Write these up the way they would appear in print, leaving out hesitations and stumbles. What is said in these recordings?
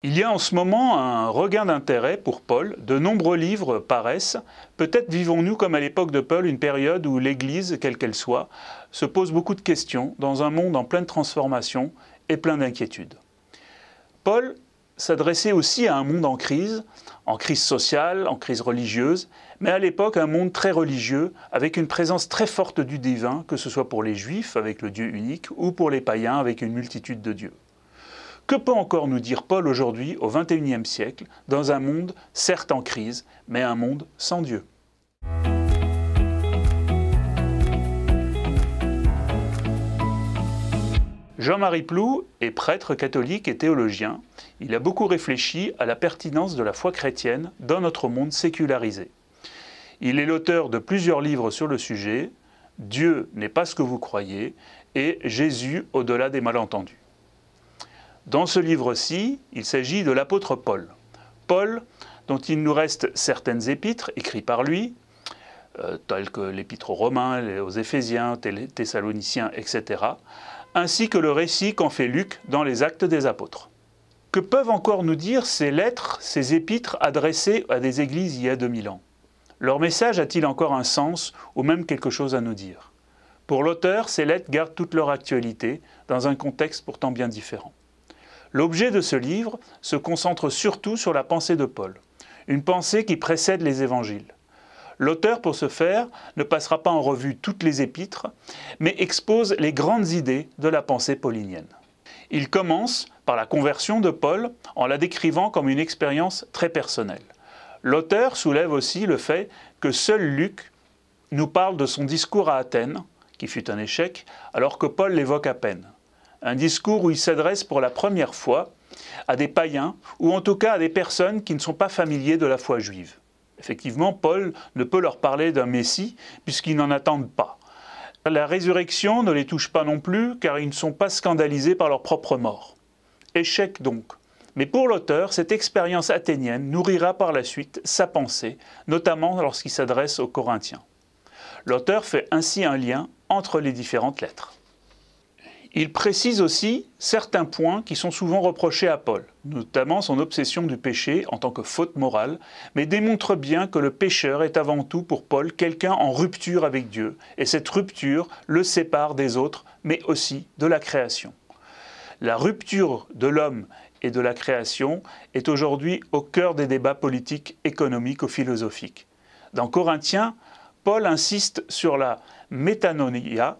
Il y a en ce moment un regain d'intérêt pour Paul, de nombreux livres paraissent. Peut-être vivons-nous comme à l'époque de Paul une période où l'Église, quelle qu'elle soit, se pose beaucoup de questions dans un monde en pleine transformation et plein d'inquiétudes. Paul s'adressait aussi à un monde en crise sociale, en crise religieuse, mais à l'époque un monde très religieux, avec une présence très forte du divin, que ce soit pour les Juifs avec le Dieu unique ou pour les païens avec une multitude de dieux. Que peut encore nous dire Paul aujourd'hui, au XXIe siècle, dans un monde certes en crise, mais un monde sans Dieu? Jean-Marie Ploux est prêtre catholique et théologien. Il a beaucoup réfléchi à la pertinence de la foi chrétienne dans notre monde sécularisé. Il est l'auteur de plusieurs livres sur le sujet, « Dieu n'est pas ce que vous croyez » et « Jésus au-delà des malentendus ». Dans ce livre-ci, il s'agit de l'apôtre Paul. Paul, dont il nous reste certaines épîtres écrites par lui, telles que l'épître aux Romains, aux Éphésiens, Thessaloniciens, etc., ainsi que le récit qu'en fait Luc dans les Actes des Apôtres. Que peuvent encore nous dire ces lettres, ces épîtres adressées à des églises il y a 2000 ans? Leur message a-t-il encore un sens ou même quelque chose à nous dire? Pour l'auteur, ces lettres gardent toute leur actualité dans un contexte pourtant bien différent. L'objet de ce livre se concentre surtout sur la pensée de Paul, une pensée qui précède les évangiles. L'auteur, pour ce faire, ne passera pas en revue toutes les épîtres, mais expose les grandes idées de la pensée paulinienne. Il commence par la conversion de Paul en la décrivant comme une expérience très personnelle. L'auteur soulève aussi le fait que seul Luc nous parle de son discours à Athènes, qui fut un échec, alors que Paul l'évoque à peine. Un discours où il s'adresse pour la première fois à des païens, ou en tout cas à des personnes qui ne sont pas familiers de la foi juive. Effectivement, Paul ne peut leur parler d'un Messie, puisqu'ils n'en attendent pas. La résurrection ne les touche pas non plus, car ils ne sont pas scandalisés par leur propre mort. Échec donc. Mais pour l'auteur, cette expérience athénienne nourrira par la suite sa pensée, notamment lorsqu'il s'adresse aux Corinthiens. L'auteur fait ainsi un lien entre les différentes lettres. Il précise aussi certains points qui sont souvent reprochés à Paul, notamment son obsession du péché en tant que faute morale, mais démontre bien que le pécheur est avant tout pour Paul quelqu'un en rupture avec Dieu, et cette rupture le sépare des autres, mais aussi de la création. La rupture de l'homme et de la création est aujourd'hui au cœur des débats politiques, économiques ou philosophiques. Dans Corinthiens, Paul insiste sur la métanoïa,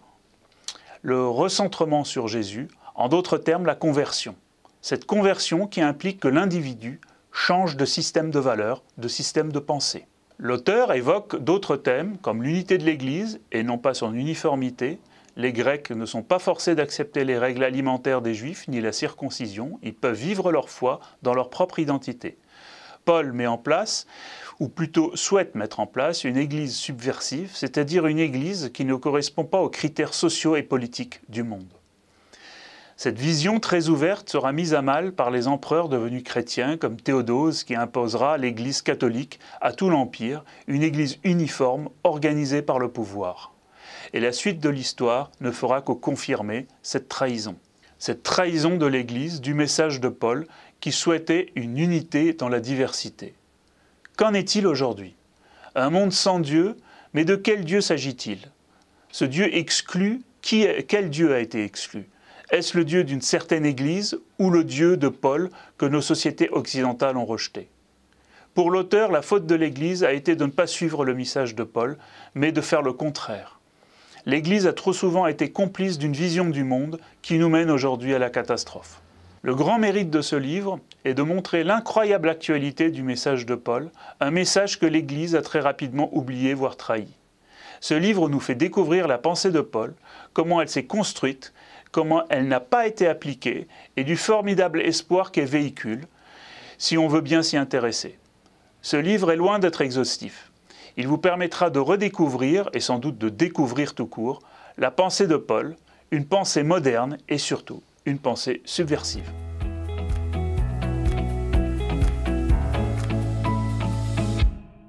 le recentrement sur Jésus, en d'autres termes la conversion. Cette conversion qui implique que l'individu change de système de valeurs, de système de pensée. L'auteur évoque d'autres thèmes comme l'unité de l'Église et non pas son uniformité. Les Grecs ne sont pas forcés d'accepter les règles alimentaires des Juifs ni la circoncision, ils peuvent vivre leur foi dans leur propre identité. Paul met en place, ou plutôt souhaite mettre en place, une église subversive, c'est-à-dire une église qui ne correspond pas aux critères sociaux et politiques du monde. Cette vision très ouverte sera mise à mal par les empereurs devenus chrétiens comme Théodose qui imposera l'église catholique à tout l'Empire, une église uniforme organisée par le pouvoir. Et la suite de l'histoire ne fera que confirmer cette trahison. Cette trahison de l'Église, du message de Paul, qui souhaitait une unité dans la diversité. Qu'en est-il aujourd'hui? Un monde sans Dieu, mais de quel Dieu s'agit-il? Ce Dieu exclu, quel Dieu a été exclu? Est-ce le Dieu d'une certaine Église ou le Dieu de Paul que nos sociétés occidentales ont rejeté? Pour l'auteur, la faute de l'Église a été de ne pas suivre le message de Paul, mais de faire le contraire. L'Église a trop souvent été complice d'une vision du monde qui nous mène aujourd'hui à la catastrophe. Le grand mérite de ce livre est de montrer l'incroyable actualité du message de Paul, un message que l'Église a très rapidement oublié, voire trahi. Ce livre nous fait découvrir la pensée de Paul, comment elle s'est construite, comment elle n'a pas été appliquée, et du formidable espoir qu'elle véhicule, si on veut bien s'y intéresser. Ce livre est loin d'être exhaustif. Il vous permettra de redécouvrir, et sans doute de découvrir tout court, la pensée de Paul, une pensée moderne et surtout une pensée subversive.